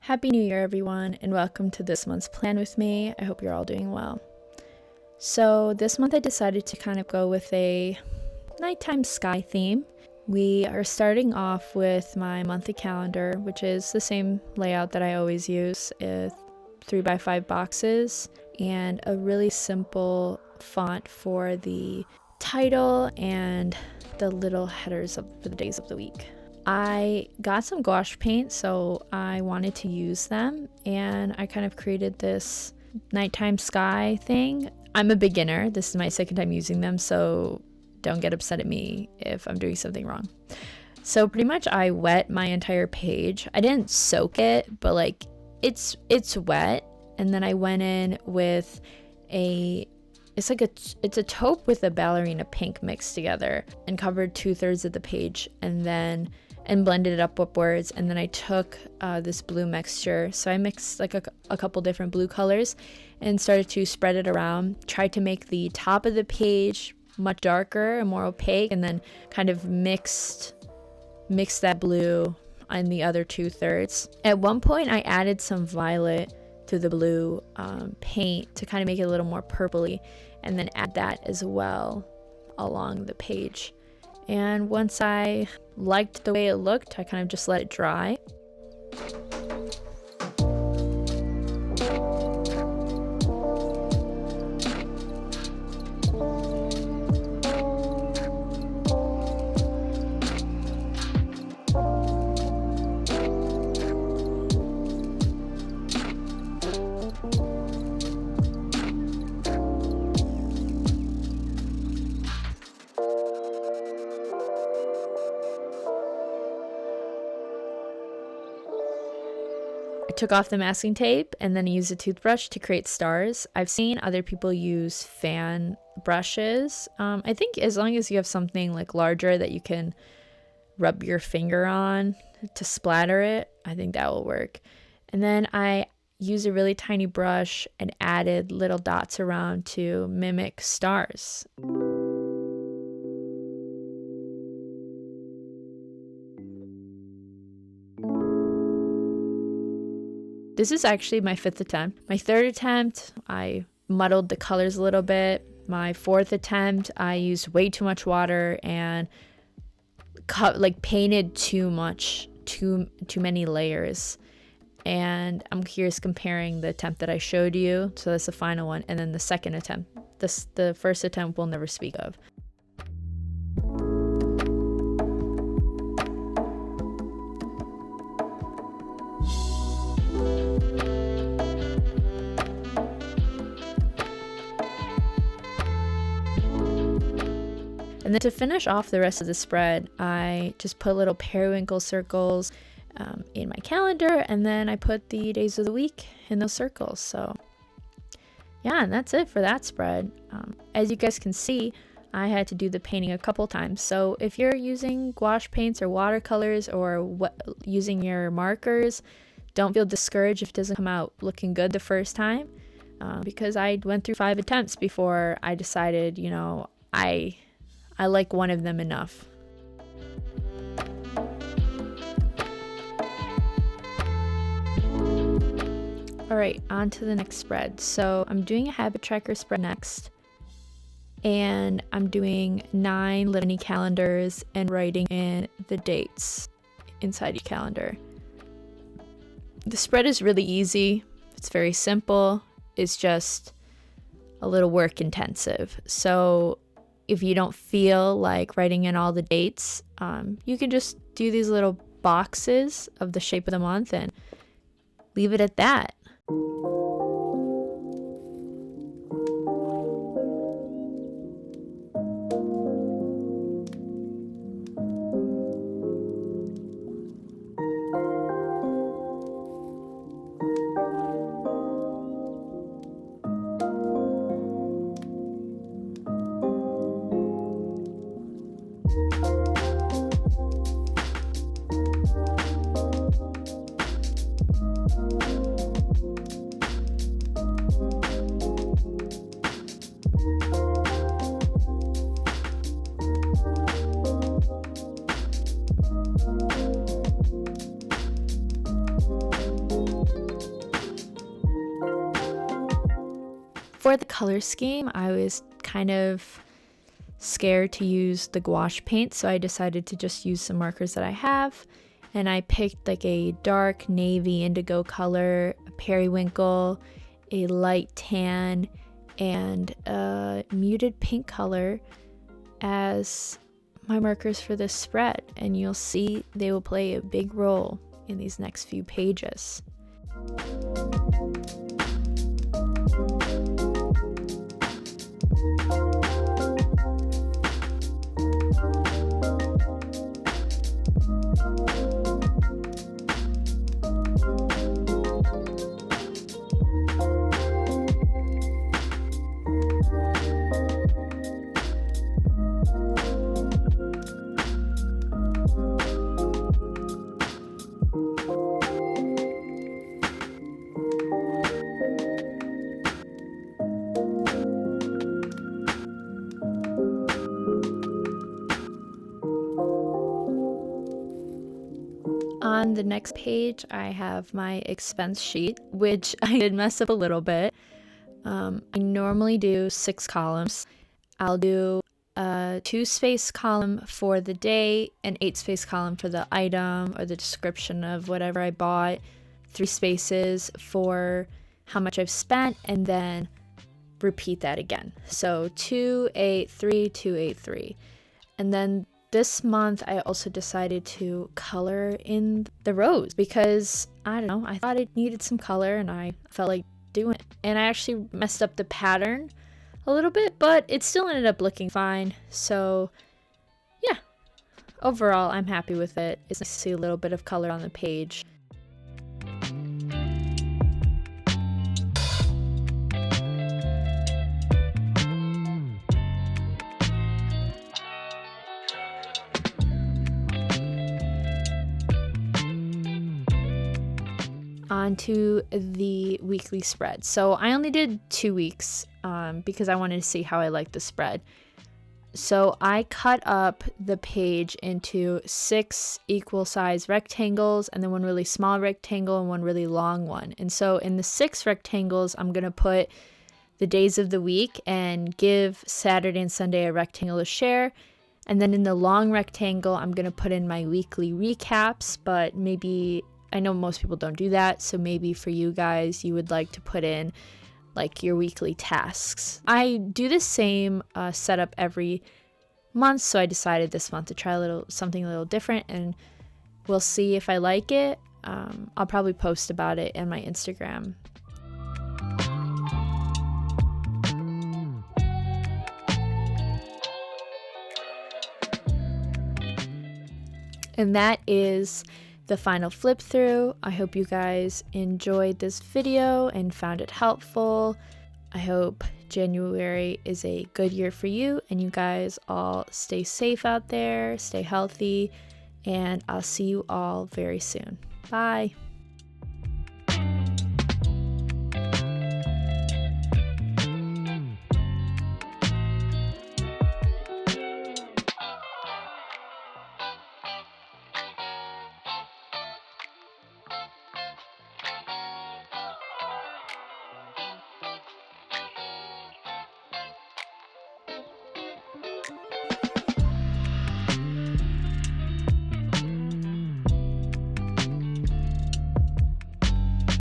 Happy New Year, everyone, and welcome to this month's plan with me. I hope you're all doing well. So this month I decided to kind of go with a nighttime sky theme. We are starting off with my monthly calendar, which is the same layout that I always use, 3x5 boxes, and a really simple font for the title and the little headers for the days of the week. I got some gouache paint, so I wanted to use them, and I kind of created this nighttime sky thing. I'm a beginner. This is my second time using them, so don't get upset at me if I'm doing something wrong. So pretty much I wet my entire page. I didn't soak it, but like it's wet, and then I went in with it's a taupe with a ballerina pink mixed together and covered 2/3 of the page, and blended it up upwards. And then I took this blue mixture, so I mixed like a couple different blue colors and started to spread it around. Tried to make the top of the page much darker and more opaque, and then kind of mixed that blue on the other 2/3. At one point I added some violet to the blue paint to kind of make it a little more purpley, and then add that as well along the page. And once I liked the way it looked, I kind of just let it dry. I took off the masking tape and then used a toothbrush to create stars. I've seen other people use fan brushes. I think as long as you have something like larger that you can rub your finger on to splatter it, I think that will work. And then I used a really tiny brush and added little dots around to mimic stars. This is actually my 5th attempt. My 3rd attempt, I muddled the colors a little bit. My 4th attempt, I used way too much water and painted too many layers. And I'm curious comparing the attempt that I showed you. So that's the final one. And then the second attempt. The first attempt we'll never speak of. And then to finish off the rest of the spread, I just put little periwinkle circles in my calendar, and then I put the days of the week in those circles. So yeah, and that's it for that spread. As you guys can see, I had to do the painting a couple times. So if you're using gouache paints or watercolors or using your markers, don't feel discouraged if it doesn't come out looking good the first time, because I went through 5 attempts before I decided, I like one of them enough. Alright, on to the next spread. So I'm doing a habit tracker spread next. And I'm doing 9 little mini calendars and writing in the dates inside each calendar. The spread is really easy. It's very simple. It's just a little work intensive. So if you don't feel like writing in all the dates, you can just do these little boxes of the shape of the month and leave it at that. For the color scheme, I was kind of scared to use the gouache paint, so I decided to just use some markers that I have, and I picked like a dark navy indigo color, a periwinkle, a light tan, and a muted pink color as my markers for this spread, and you'll see they will play a big role in these next few pages. On the next page, I have my expense sheet, which I did mess up a little bit. I normally do 6 columns. I'll do a 2-space column for the day, an 8-space column for the item or the description of whatever I bought, 3 spaces for how much I've spent, and then repeat that again. So 2, 8, 3, 2, 8, 3. And then this month, I also decided to color in the rows because, I don't know, I thought it needed some color and I felt like doing it. And I actually messed up the pattern a little bit, but it still ended up looking fine. So, yeah, overall, I'm happy with it. It's nice to see a little bit of color on the page. On to the weekly spread. So I only did 2 weeks because I wanted to see how I liked the spread. So I cut up the page into 6 equal size rectangles and then 1 really small rectangle and 1 really long one. And so in the 6 rectangles, I'm going to put the days of the week and give Saturday and Sunday a rectangle to share. And then in the long rectangle, I'm going to put in my weekly recaps, but maybe I know most people don't do that, so maybe for you guys, you would like to put in like your weekly tasks. I do the same setup every month, so I decided this month to try something a little different, and we'll see if I like it. I'll probably post about it in my Instagram. And that is the final flip through. I hope you guys enjoyed this video and found it helpful. I hope January is a good year for you and you guys all stay safe out there, stay healthy, and I'll see you all very soon. Bye.